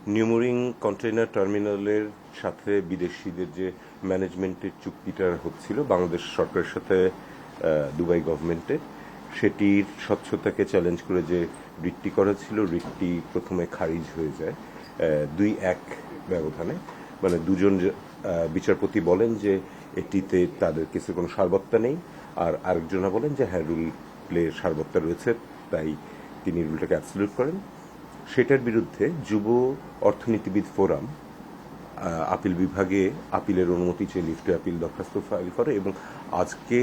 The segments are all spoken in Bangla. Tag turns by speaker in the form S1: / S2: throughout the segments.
S1: নিউমুরিং কন্টেইনার টার্মিনালের সাথে বিদেশিদের যে ম্যানেজমেন্টের চুক্তিটা হচ্ছিল বাংলাদেশ সরকারের সাথে দুবাই গভর্নমেন্টের, সেটির স্বচ্ছতাকে চ্যালেঞ্জ করে যে রিটটি করা ছিল, রিটটি প্রথমে খারিজ হয়ে যায় 2-1 ব্যবধানে। মানে দুজন বিচারপতি বলেন যে এটিতে তাদের কেসের কোনো সারবত্তা নেই, আর আরেকজনা বলেন যে হ্যাঁ, রুলের সারবত্তা রয়েছে, তাই তিনি রুলটাকে অ্যাবসলিউট করেন। সেটার বিরুদ্ধে যুব অর্থনীতিবিদ ফোরাম আপিল বিভাগে আপিলের অনুমতি চেয়ে লিফট টু আপিল দরখাস্ত ফাইল করে এবং আজকে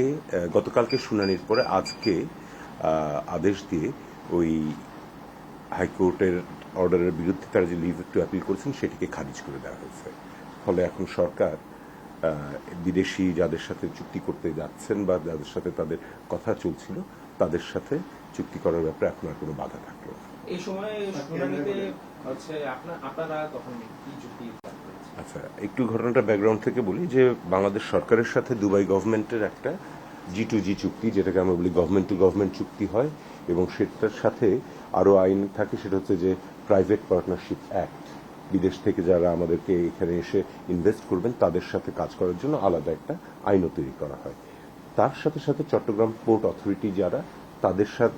S1: গতকালকে শুনানির পরে আজকে আদেশ দিয়ে ওই হাইকোর্টের অর্ডারের বিরুদ্ধে তারা যে লিভ টু আপিল করেছেন সেটিকে খারিজ করে দেওয়া হয়েছে। ফলে এখন সরকার বিদেশি যাদের সাথে চুক্তি করতে যাচ্ছেন বা যাদের সাথে তাদের কথা চলছিল তাদের সাথে চুক্তি করার ব্যাপারে এখন আর কোনো বাধা থাকলো না।
S2: এই সময় শুনানিতে হচ্ছে আপনারা তখন কি চুক্তি?
S1: আচ্ছা, একটু ঘটনাটা ব্যাকগ্রাউন্ড থেকে বলি যে বাংলাদেশ সরকারের সাথে দুবাই গভর্নমেন্টের একটা G2G চুক্তি, যেটাকে আমরা বলি গভর্নমেন্ট টু গভর্নমেন্ট চুক্তি হয়, এবং সেটার সাথে আরও আইন থাকে, সেটা হচ্ছে যে প্রাইভেট পার্টনারশিপ অ্যাক্ট। বিদেশ থেকে যারা আমাদেরকে এখানে এসে ইনভেস্ট করবেন তাদের সাথে কাজ করার জন্য আলাদা একটা আইনও তৈরি করা হয়। তার সাথে সাথে চট্টগ্রাম পোর্ট অথরিটি যারা,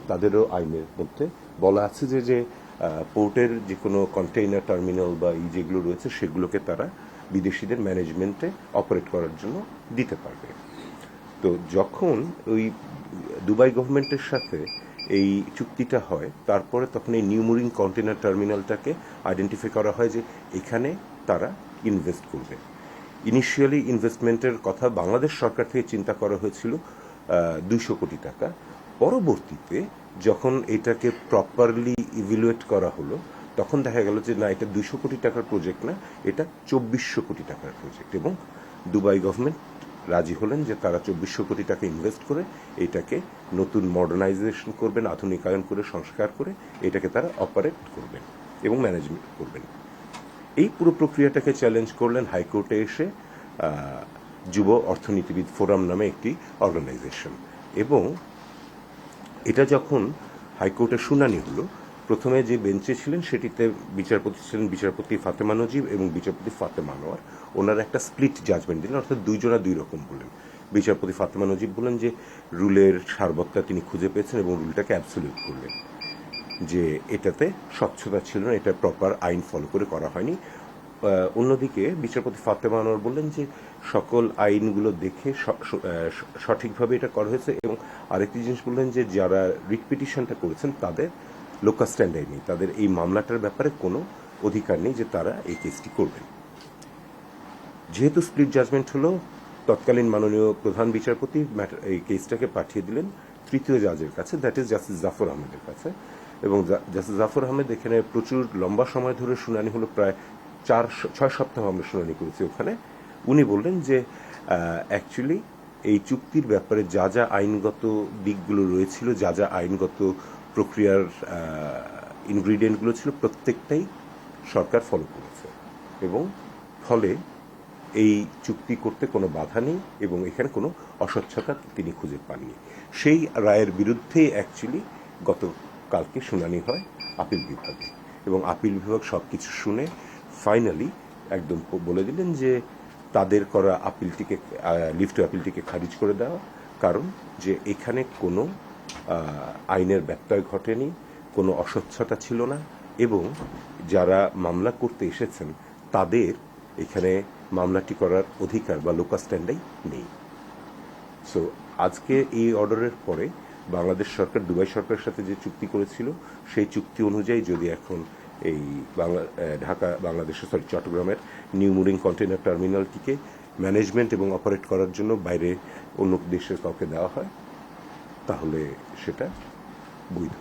S1: তাদেরও আইনের মধ্যে বলা আছে যে পোর্টের যে কোনো কন্টেইনার টার্মিনাল বা এই যেগুলো রয়েছে সেগুলোকে তারা বিদেশিদের ম্যানেজমেন্টে অপারেট করার জন্য দিতে পারবে। তো যখন ওই দুবাই গভর্নমেন্টের সাথে এই চুক্তিটা হয়, তারপরে তখন এই নিউমুরিং কন্টেইনার টার্মিনালটাকে আইডেন্টিফাই করা হয় যে এখানে তারা ইনভেস্ট করবে। ইনিশিয়ালি ইনভেস্টমেন্টের কথা বাংলাদেশ সরকার থেকে চিন্তা করা হয়েছিল 200 কোটি টাকা। পরবর্তীতে যখন এটাকে প্রপারলি ইভ্যালুয়েট করা হলো তখন দেখা গেল যে না, এটা 200 কোটি টাকার প্রজেক্ট না, এটা 2400 কোটি টাকার প্রজেক্ট, এবং দুবাই গভর্নমেন্ট রাজি হলেন যে তারা 2400 কোটি টাকা ইনভেস্ট করে এটাকে নতুন মডার্নাইজেশন করবেন, আধুনিকায়ন করে, সংস্কার করে এটাকে তারা অপারেট করবেন এবং ম্যানেজমেন্ট করবেন। এই পুরো প্রক্রিয়াটাকে চ্যালেঞ্জ করলেন হাইকোর্টে এসে যুব অর্থনীতিবিদ ফোরাম নামে একটি অর্গানাইজেশন। এবং এটা যখন হাইকোর্টে শুনানি হলো, প্রথমে যে বেঞ্চে ছিলেন সেটিতে বিচারপতি ছিলেন বিচারপতি ফাতেমা নজিব এবং বিচারপতি ফাতেমা আনোয়ার। ওনারা একটা স্প্লিট জাজমেন্ট দিলেন, অর্থাৎ দুইজনা দুই রকম বললেন। বিচারপতি ফাতেমা নজিব বললেন যে রুলের সারবত্তা তিনি খুঁজে পেয়েছেন এবং রুলটাকে অ্যাবসলিউট করলেন, যে এটাতে স্বচ্ছতা ছিল না, এটা প্রপার আইন ফলো করে করা হয়নি। অন্যদিকে বিচারপতি ফাতেমা আনোয়ার বললেন যে সকল আইনগুলো দেখে সঠিকভাবে এটা করা হয়েছে, এবং আরেকটি জিনিস বললেন যে যারা রিট পিটিশনটা করেছেন তাদের লোকাল স্ট্যান্ডার্ড নেই, তাদের এই মামলাটার ব্যাপারে কোনো অধিকার নেই যে তারা এই কেসটি করবেন। যেহেতু স্প্লিট জাজমেন্ট হলো, তৎকালীন মাননীয় প্রধান বিচারপতি এই কেসটাকে পাঠিয়ে দিলেন তৃতীয় জাজের কাছে, দ্যাট ইজ জাস্টিস জাফর আহমেদের কাছে। এবং জাস্টিস জাফর আহমেদ এখানে প্রচুর লম্বা সময় ধরে শুনানি হলো, প্রায় 6 সপ্তাহ আমরা শুনানি করেছি ওখানে। উনি বললেন যে অ্যাকচুয়ালি এই চুক্তির ব্যাপারে যা যা আইনগত দিকগুলো রয়েছিল, যা যা আইনগত প্রক্রিয়ার ইনগ্রিডিয়েন্টগুলো ছিল, প্রত্যেকটাই সরকার ফলো করেছে, এবং ফলে এই চুক্তি করতে কোনো বাধা নেই এবং এখানে কোনো অস্বচ্ছতা তিনি খুঁজে পাননি। সেই রায়ের বিরুদ্ধেই অ্যাকচুয়ালি গতকালকে শুনানি হয় আপিল বিভাগে, এবং আপিল বিভাগ সব কিছু শুনে ফাইনালি একদম বলে দিলেন যে তাদের করা আপিলটিকে, লিভ টু আপিলটিকে খারিজ করে দেওয়া, কারণ যে এখানে কোনো আইনের ব্যত্যয় ঘটেনি, কোনো অস্বচ্ছতা ছিল না, এবং যারা মামলা করতে এসেছেন তাদের এখানে মামলাটি করার অধিকার বা লোকাল স্ট্যান্ডাই নেই। সো আজকে এই অর্ডারের পরে বাংলাদেশ সরকার দুবাই সরকারের সাথে যে চুক্তি করেছিল সেই চুক্তি অনুযায়ী যদি এখন এই চট্টগ্রামের নিউমুরিং কন্টেইনার টার্মিনালটিকে ম্যানেজমেন্ট এবং অপারেট করার জন্য বাইরে অন্য দেশের কাউকে দেওয়া হয়, তাহলে সেটা বৈধ।